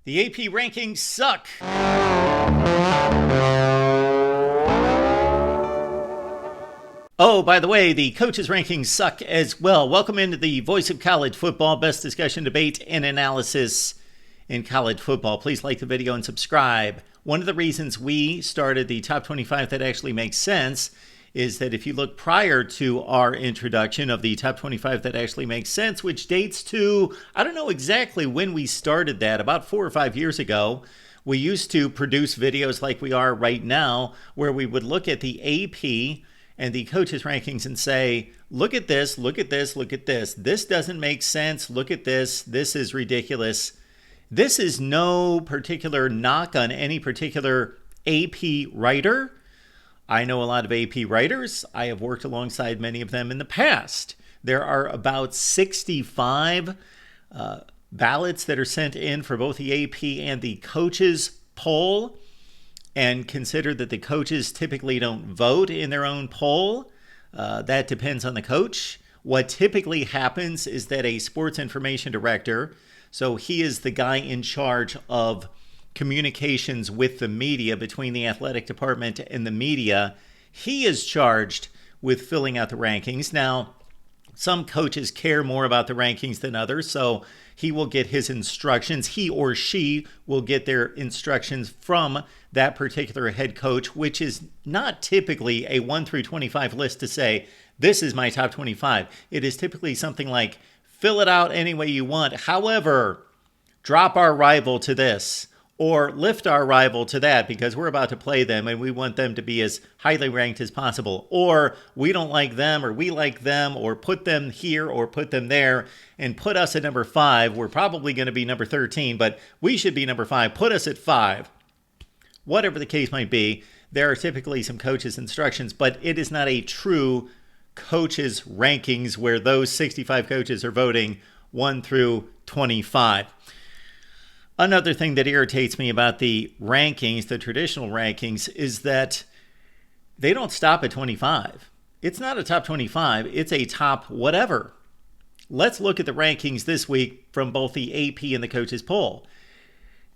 The AP rankings suck. Oh, by the way, the coaches' rankings suck as well. Welcome into the Voice of College Football, best discussion, debate, and analysis in college football. Please like the video and subscribe. One of the reasons we started the top 25 that actually makes sense is that if you look prior to our introduction of the top 25 that actually makes sense, which dates to, I don't know exactly when we started that, about 4 or 5 years ago, we used to produce videos like we are right now, where we would look at the AP and the coaches rankings and say, look at this, look at this, look at this. This doesn't make sense. Look at this. This is ridiculous. This is no particular knock on any particular AP writer. I know a lot of AP writers. I have worked alongside many of them in the past. There are about 65 ballots that are sent in for both the AP and the coaches poll. And consider that the coaches typically don't vote in their own poll. That depends on the coach. What typically happens is that a sports information director, so he is the guy in charge of communications with the media, between the athletic department and the media, he is charged with filling out the rankings. Now, some coaches care more about the rankings than others, so he will get his instructions. He or she will get their instructions from that particular head coach, which is not typically a 1 through 25 list to say, this is my top 25. It is typically something like, fill it out any way you want. However, drop our rival to this, or lift our rival to that because we're about to play them and we want them to be as highly ranked as possible. Or we don't like them, or we like them, or put them here or put them there and put us at number 5. We're probably going to be number 13, but we should be number 5. Put us at 5. Whatever the case might be, there are typically some coaches' instructions, but it is not a true coaches' rankings where those 65 coaches are voting 1 through 25. Another thing that irritates me about the rankings, the traditional rankings, is that they don't stop at 25. It's not a top 25. It's a top whatever. Let's look at the rankings this week from both the AP and the coaches poll.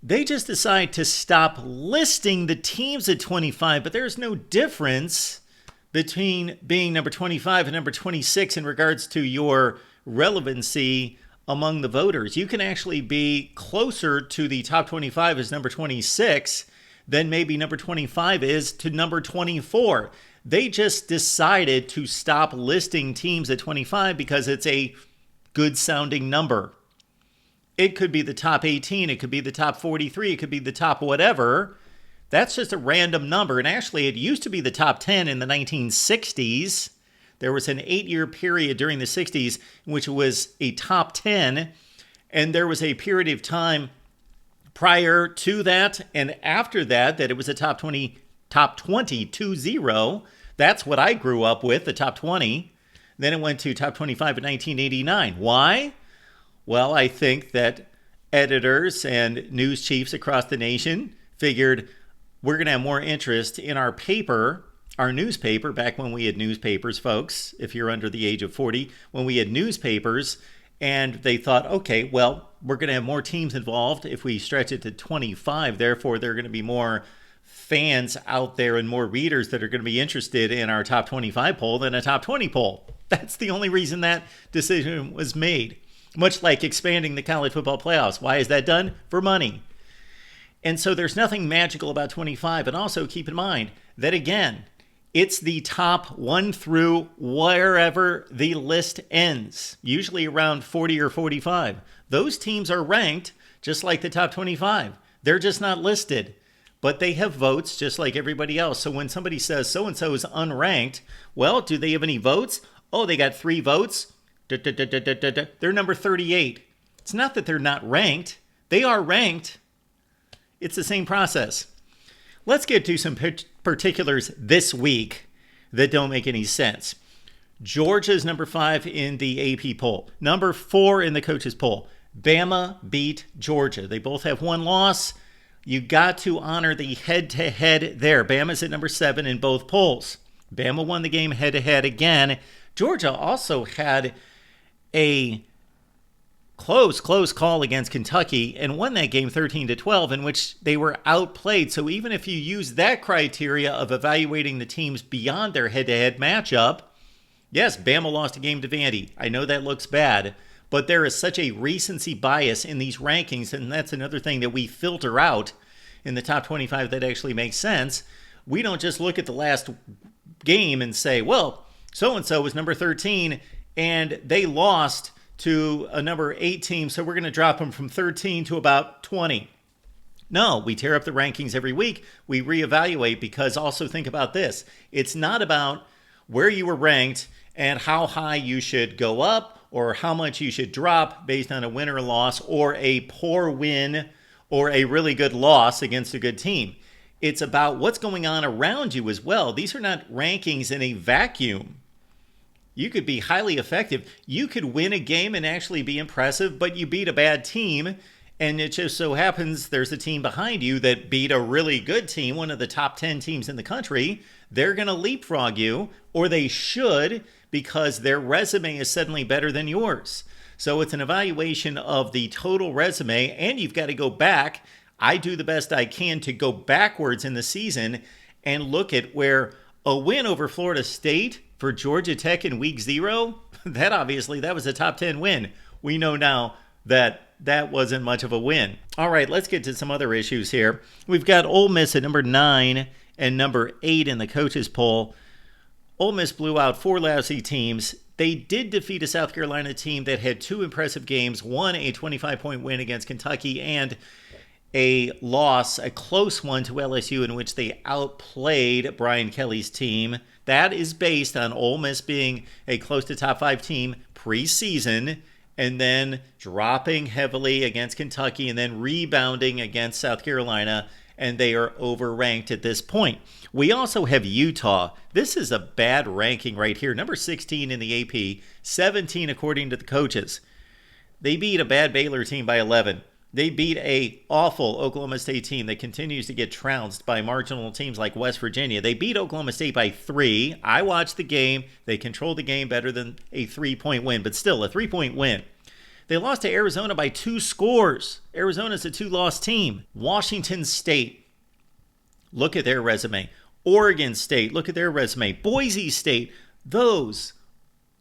They just decide to stop listing the teams at 25, but there's no difference between being number 25 and number 26 in regards to your relevancy among the voters. You can actually be closer to the top 25 as number 26 than maybe number 25 is to number 24. They just decided to stop listing teams at 25 because it's a good sounding number. It could be the top 18, it could be the top 43, it could be the top whatever. That's just a random number. And actually, it used to be the top 10 in the 1960s. There was an 8-year period during the 60s in which it was a top 10. And there was a period of time prior to that and after that it was a top 20, 20. That's what I grew up with, the top 20. Then it went to top 25 in 1989. Why? Well, I think that editors and news chiefs across the nation figured we're going to have more interest in our paper, our newspaper, back when we had newspapers, folks, if you're under the age of 40, when we had newspapers, and they thought, okay, well, we're going to have more teams involved if we stretch it to 25. Therefore, there are going to be more fans out there and more readers that are going to be interested in our top 25 poll than a top 20 poll. That's the only reason that decision was made. Much like expanding the college football playoffs. Why is that done? For money. And so there's nothing magical about 25. And also keep in mind that, again, it's the top 1 through wherever the list ends, usually around 40 or 45. Those teams are ranked just like the top 25. They're just not listed, but they have votes just like everybody else. So when somebody says so-and-so is unranked, well, do they have any votes? Oh, they got 3 votes. They're number 38. It's not that they're not ranked. They are ranked. It's the same process. Let's get to some particulars this week that don't make any sense. Georgia's number 5 in the AP poll. Number 4 in the coaches poll. Bama beat Georgia. They both have 1 loss. You got to honor the head-to-head there. Bama's at number 7 in both polls. Bama won the game head-to-head again. Georgia also had a close call against Kentucky and won that game 13-12, in which they were outplayed. So even if you use that criteria of evaluating the teams beyond their head-to-head matchup, yes, Bama lost a game to Vandy. I know that looks bad, but there is such a recency bias in these rankings, and that's another thing that we filter out in the top 25 that actually makes sense. We don't just look at the last game and say, well, so-and-so was number 13, and they lost to a number 8 team, so we're going to drop them from 13 to about 20. No, we tear up the rankings every week. We reevaluate, because also think about this. It's not about where you were ranked and how high you should go up or how much you should drop based on a win or a loss, or a poor win or a really good loss against a good team. It's about what's going on around you as well. These are not rankings in a vacuum. You could be highly effective. You could win a game and actually be impressive, but you beat a bad team, and it just so happens there's a team behind you that beat a really good team, one of the top 10 teams in the country. They're going to leapfrog you, or they should, because their resume is suddenly better than yours. So it's an evaluation of the total resume, and you've got to go back. I do the best I can to go backwards in the season and look at where a win over Florida State for Georgia Tech in week 0, that was a top 10 win. We know now that that wasn't much of a win. All right, let's get to some other issues here. We've got Ole Miss at number 9 and number 8 in the coaches poll. Ole Miss blew out 4 lousy teams. They did defeat a South Carolina team that had 2 impressive games, one a 25-point win against Kentucky, and a loss, a close one, to LSU, in which they outplayed Brian Kelly's team. That is based on Ole Miss being a close to top 5 team preseason, and then dropping heavily against Kentucky, and then rebounding against South Carolina, and they are overranked at this point. We also have Utah. This is a bad ranking right here. Number 16 in the AP, 17 according to the coaches. They beat a bad Baylor team by 11. They beat a awful Oklahoma State team that continues to get trounced by marginal teams like West Virginia. They beat Oklahoma State by 3. I watched the game. They controlled the game better than a 3-point win, but still a 3-point win. They lost to Arizona by 2 scores. Arizona's a 2-loss team. Washington State, look at their resume. Oregon State, look at their resume. Boise State, those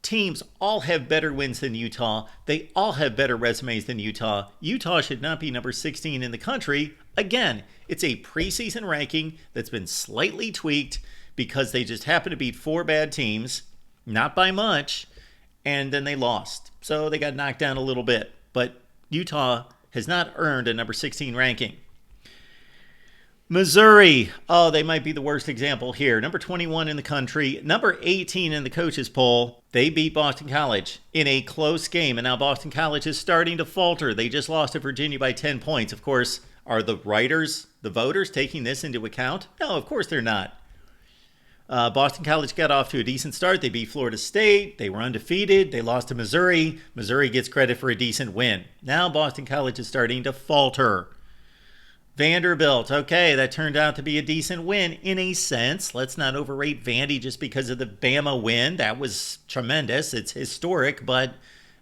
teams all have better wins than Utah. They all have better resumes than Utah. Utah should not be number 16 in the country. Again, it's a preseason ranking that's been slightly tweaked because they just happen to beat 4 bad teams, not by much, and then they lost. So they got knocked down a little bit. But Utah has not earned a number 16 ranking. Missouri, they might be the worst example here. Number 21 in the country, number 18 in the coaches poll. They beat Boston College in a close game, and now Boston College is starting to falter. They just lost to Virginia by 10 points. Of course, are the writers, the voters, taking this into account? No, of course they're not. Boston College got off to a decent start. They beat Florida State. They were undefeated. They lost to Missouri. Missouri gets credit for a decent win. Now Boston College is starting to falter. Vanderbilt, okay, that turned out to be a decent win in a sense. Let's not overrate Vandy just because of the Bama win. That was tremendous. It's historic, but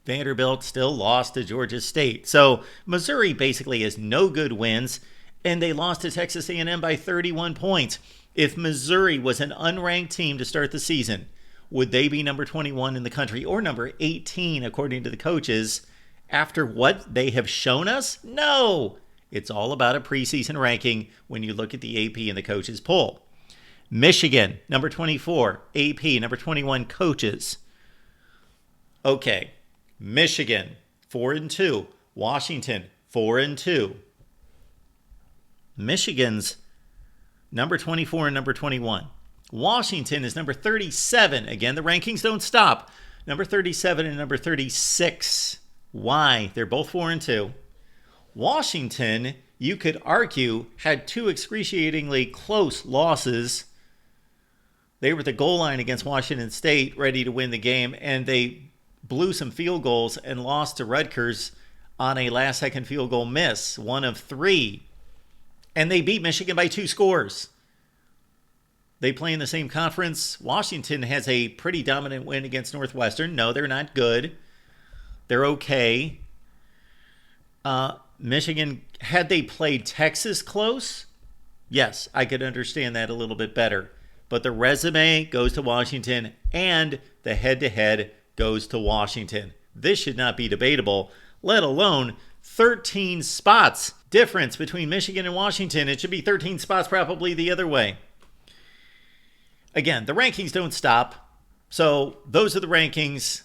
Vanderbilt still lost to Georgia State. So Missouri basically has no good wins, and they lost to Texas A&M by 31 points. If Missouri was an unranked team to start the season, would they be number 21 in the country or number 18 according to the coaches after what they have shown us? No. It's all about a preseason ranking when you look at the AP and the coaches poll. Michigan, number 24, AP, number 21, coaches. Okay, Michigan, 4-2. Washington, 4-2. Michigan's number 24 and number 21. Washington is number 37. Again, the rankings don't stop. Number 37 and number 36. Why? They're both 4-2. Washington, you could argue, had 2 excruciatingly close losses. They were at the goal line against Washington State, ready to win the game, and they blew some field goals and lost to Rutgers on a last-second field goal miss, 1 of 3. And they beat Michigan by 2 scores. They play in the same conference. Washington has a pretty dominant win against Northwestern. No, they're not good. They're okay. Michigan, had they played Texas close, yes, I could understand that a little bit better. But the resume goes to Washington and the head-to-head goes to Washington. This should not be debatable, let alone 13 spots difference between Michigan and Washington. It should be 13 spots probably the other way. Again, the rankings don't stop. So those are the rankings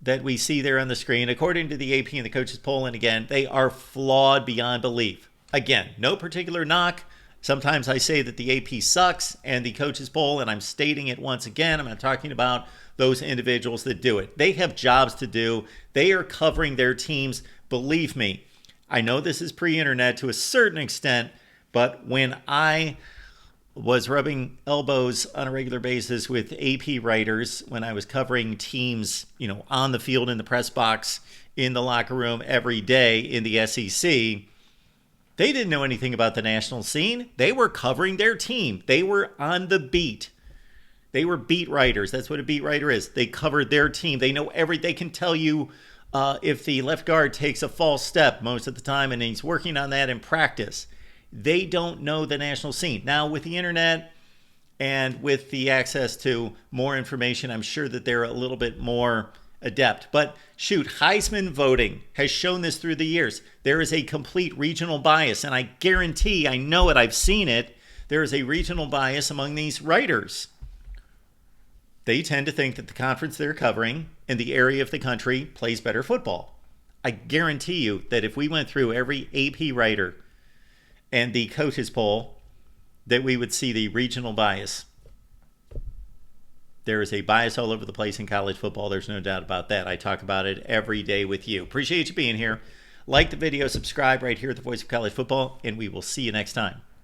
that we see there on the screen. According to the AP and the coaches poll, and again, they are flawed beyond belief. Again, no particular knock. Sometimes I say that the AP sucks and the coaches poll, and I'm stating it once again. I'm not talking about those individuals that do it. They have jobs to do. They are covering their teams. Believe me, I know this is pre-internet to a certain extent, but when I was rubbing elbows on a regular basis with AP writers when I was covering teams, on the field, in the press box, in the locker room every day in the SEC, they didn't know anything about the national scene. They were covering their team. They were on the beat. They were beat writers. That's what a beat writer is. They covered their team. They know they can tell you if the left guard takes a false step most of the time, and he's working on that in practice. They don't know the national scene. Now, with the internet and with the access to more information, I'm sure that they're a little bit more adept. But shoot, Heisman voting has shown this through the years. There is a complete regional bias, and I guarantee, I know it, I've seen it, there is a regional bias among these writers. They tend to think that the conference they're covering in the area of the country plays better football. I guarantee you that if we went through every AP writer and the coaches poll, that we would see the regional bias. There is a bias all over the place in college football. There's no doubt about that. I talk about it every day with you. Appreciate you being here. Like the video, subscribe right here at the Voice of College Football, and we will see you next time.